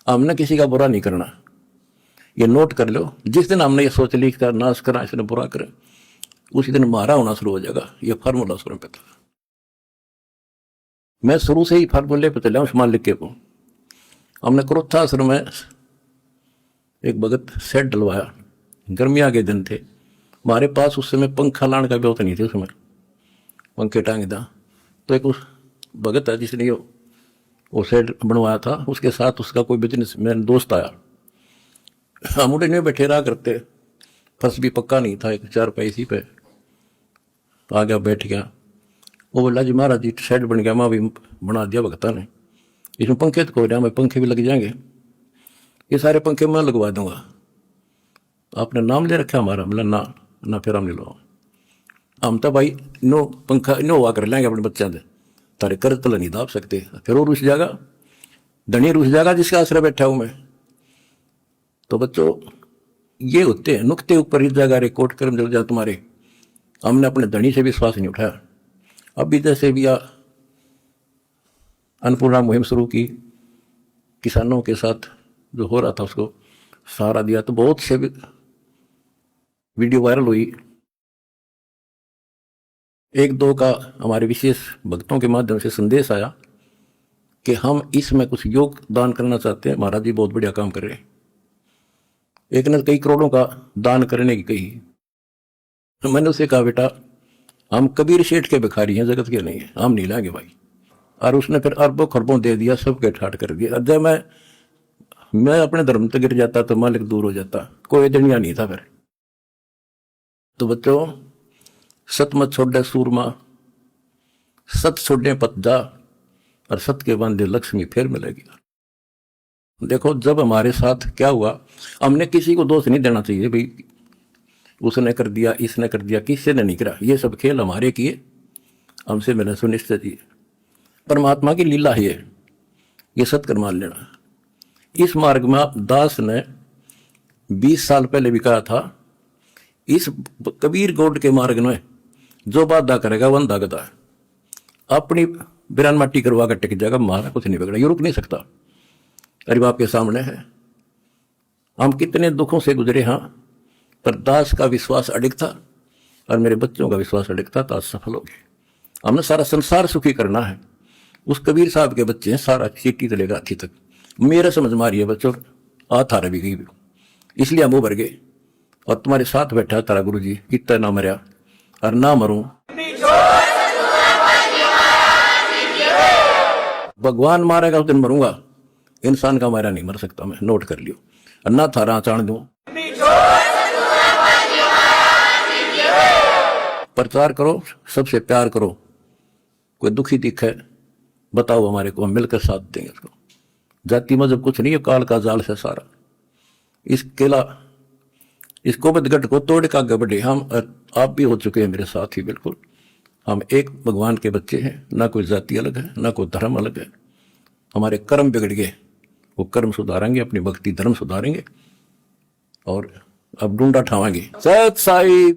हमने किसी का बुरा नहीं करना, ये नोट कर लो। जिस दिन हमने ये सोच ली इसका नाश करा, इसने बुरा करें, उसी दिन मारा होना शुरू हो जाएगा। ये फार्मूला शुरू पे था। मैं शुरू से ही फार्मूले पे चला उस लिख के को। हमने क्रोधाश्रम में एक भगत सेट डलवाया, गर्मियाँ के दिन थे, हमारे पास उस समय पंखा लाने का व्यवस्था नहीं थी, उस समय पंखे टांगे था। तो एक उस भगत है जिसने वो सेट बनवाया था, उसके साथ उसका कोई बिजनेस मैन दोस्त आया। हम उठे नहीं बैठे रहा करते, फर्श भी पक्का नहीं था, एक 4 पैसी पे आ गया, बैठ गया। वो बोला जी महाराज जी सेट बन गया, मैं भी बना दिया भगता ने, इसमें पंखे तो कोई मैं पंखे भी लग जाएंगे, ये सारे पंखे मैं लगवा दूंगा। आपने नाम ले रखा हमारा? मतलब ना फिर हम ले लो, हम तो भाई नो पंखा नो हुआ कर लेंगे अपने बच्चों से, तारे कर्ज तो नहीं दाप सकते। फिर वो रुस जाएगा, धनी रुस जाएगा जिसके आश्रय बैठा हूं मैं। तो बच्चों ये होते हैं नुक्ते ऊपर इस जगह कोट कर्म जल जा तुम्हारे। हमने अपने धनी से विश्वास नहीं उठाया। अभी जैसे भी अन्नपूर्णा मुहिम शुरू की, किसानों के साथ जो हो रहा था उसको सहारा दिया, तो बहुत से वीडियो वायरल हुई। 1-2 का हमारे विशेष भक्तों के माध्यम से संदेश आया कि हम इसमें कुछ योगदान करना चाहते हैं, महाराज जी बहुत बढ़िया काम कर रहे हैं। एक ने कई करोड़ों का दान करने की कही। तो मैंने उसे कहा बेटा हम कबीर शेठ के भिखारी हैं, जगत के नहीं है, हम नहीं लाएंगे भाई। और उसने फिर अरबों खरबों दे दिया, सबके ठाट कर दिया। जब मैं अपने धर्म तक गिर जाता तो मालिक दूर हो जाता, कोई दुनिया नहीं था फिर। तो बच्चों सत मत छोड़े सूरमा, सत छोड़ने पत जा, और सत के बंदे लक्ष्मी फिर मिलेगी। देखो जब हमारे साथ क्या हुआ, हमने किसी को दोष नहीं देना चाहिए भाई उसने कर दिया, इसने कर दिया, किसी ने नहीं करा। ये सब खेल हमारे किए, हमसे मैंने सुनिश्चित किए। परमात्मा की लीला है ये सत्कर्म मान लेना। इस मार्ग में दास ने 20 साल पहले भी कहा था, इस कबीर गौड के मार्ग में जो बाधा करेगा वन दागता है। अपनी बिरान माटी करवा कर टिक जाएगा, मारा कुछ नहीं बिगड़ा, ये रुक नहीं सकता। अरे आपके सामने है, हम कितने दुखों से गुजरे। हाँ, पर दास का विश्वास अडिग था और मेरे बच्चों का विश्वास अडिग था, तो आज सफल हो गए। हमने सारा संसार सुखी करना है। उस कबीर साहब के बच्चे हैं, सारा चीटी से लेकर हाथी तक। मेरे समझ मारिए बच्चों, हार भी गई, इसलिए हम उभर गए। और तुम्हारे साथ बैठा तारा गुरु जी, कितना ना मरिया और ना मरूं। भगवान मारेगा उस दिन मरूंगा, इंसान का मारा नहीं मर सकता मैं, नोट कर लियो। और ना थारा चाण दूं, प्रचार करो, सबसे प्यार करो। कोई दुखी दिखे बताओ हमारे को, हम मिलकर साथ देंगे उसको। जाति मजहब कुछ नहीं है, काल का जाल से सारा। इस केला इस कोबदगढ़ को तोड़ का गबड़े हम आप भी हो चुके हैं मेरे साथ ही। बिल्कुल हम एक भगवान के बच्चे हैं, ना कोई जाति अलग है, ना कोई धर्म अलग है। हमारे कर्म बिगड़ गए, वो कर्म सुधारेंगे, अपनी भक्ति धर्म सुधारेंगे और अब ढूंढा ठावेंगे। सत साई।